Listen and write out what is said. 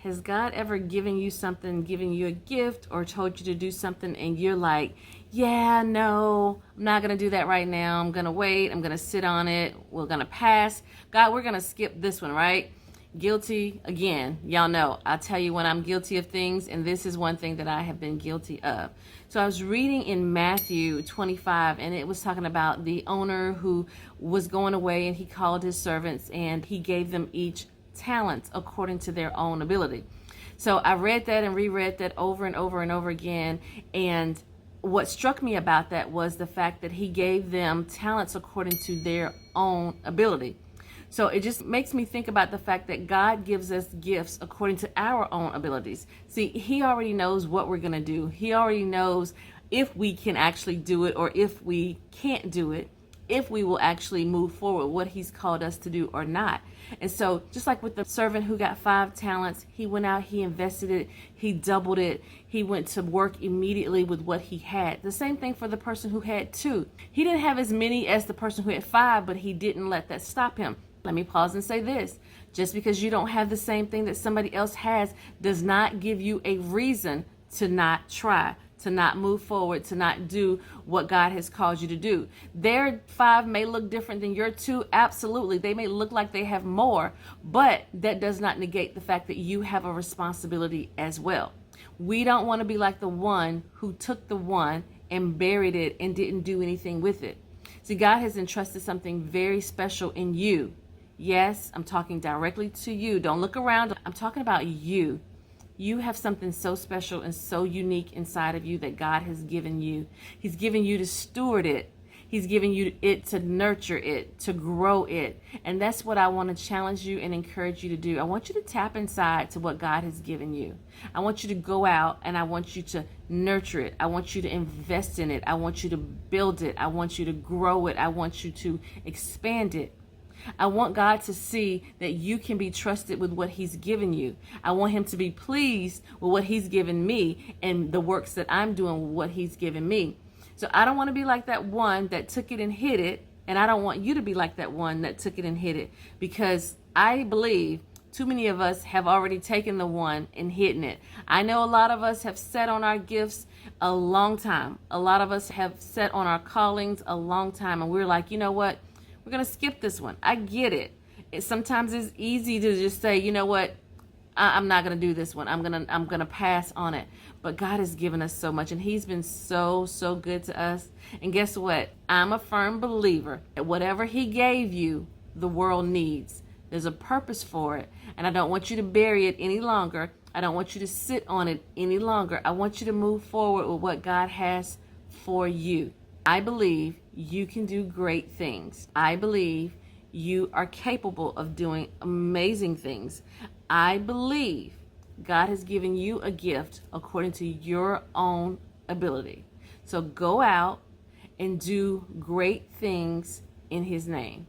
Has God ever given you something, given you a gift, or told you to do something and you're like, yeah, no, I'm not going to do that right now. I'm going to wait. I'm going to sit on it. We're going to pass. God, we're going to skip this one, right? Guilty again. Y'all know, I'll tell you when I'm guilty of things, and this is one thing that I have been guilty of. So I was reading in Matthew 25, and it was talking about the owner who was going away, and he called his servants and he gave them each talents according to their own ability. So I read that and reread that over and over and over again, and what struck me about that was the fact that he gave them talents according to their own ability. So it just makes me think about the fact that God gives us gifts according to our own abilities. See, he already knows what we're going to do. He already knows if we can actually do it or if we can't do it, if we will actually move forward, what he's called us to do or not. And so just like with the servant who got 5 talents, he went out, he invested it, he doubled it, he went to work immediately with what he had. The same thing for the person who had 2. He didn't have as many as the person who had 5, but he didn't let that stop him. Let me pause and say this. Just because you don't have the same thing that somebody else has does not give you a reason to not try, to not move forward, to not do what God has called you to do. Their 5 may look different than your 2. Absolutely. They may look like they have more, but that does not negate the fact that you have a responsibility as well. We don't want to be like the one who took the 1 and buried it and didn't do anything with it. See, God has entrusted something very special in you. Yes, I'm talking directly to you. Don't look around. I'm talking about you. You have something so special and so unique inside of you that God has given you. He's given you to steward it. He's given you it to nurture it, to grow it. And that's what I want to challenge you and encourage you to do. I want you to tap inside to what God has given you. I want you to go out and I want you to nurture it. I want you to invest in it. I want you to build it. I want you to grow it. I want you to expand it. I want God to see that you can be trusted with what he's given you. I want him to be pleased with what he's given me and the works that I'm doing with what he's given me. So I don't want to be like that one that took it and hid it. And I don't want you to be like that one that took it and hid it, because I believe too many of us have already taken the 1 and hidden it. I know a lot of us have sat on our gifts a long time. A lot of us have sat on our callings a long time. And we're like, you know what? We're going to skip this one. I get it. Sometimes it's easy to just say, you know what? I'm not going to do this one. I'm going to pass on it. But God has given us so much, and he's been so good to us. And guess what? I'm a firm believer that whatever he gave you, the world needs. There's a purpose for it. And I don't want you to bury it any longer. I don't want you to sit on it any longer. I want you to move forward with what God has for you. I believe you can do great things. I believe you are capable of doing amazing things. I believe God has given you a gift according to your own ability. So go out and do great things in his name.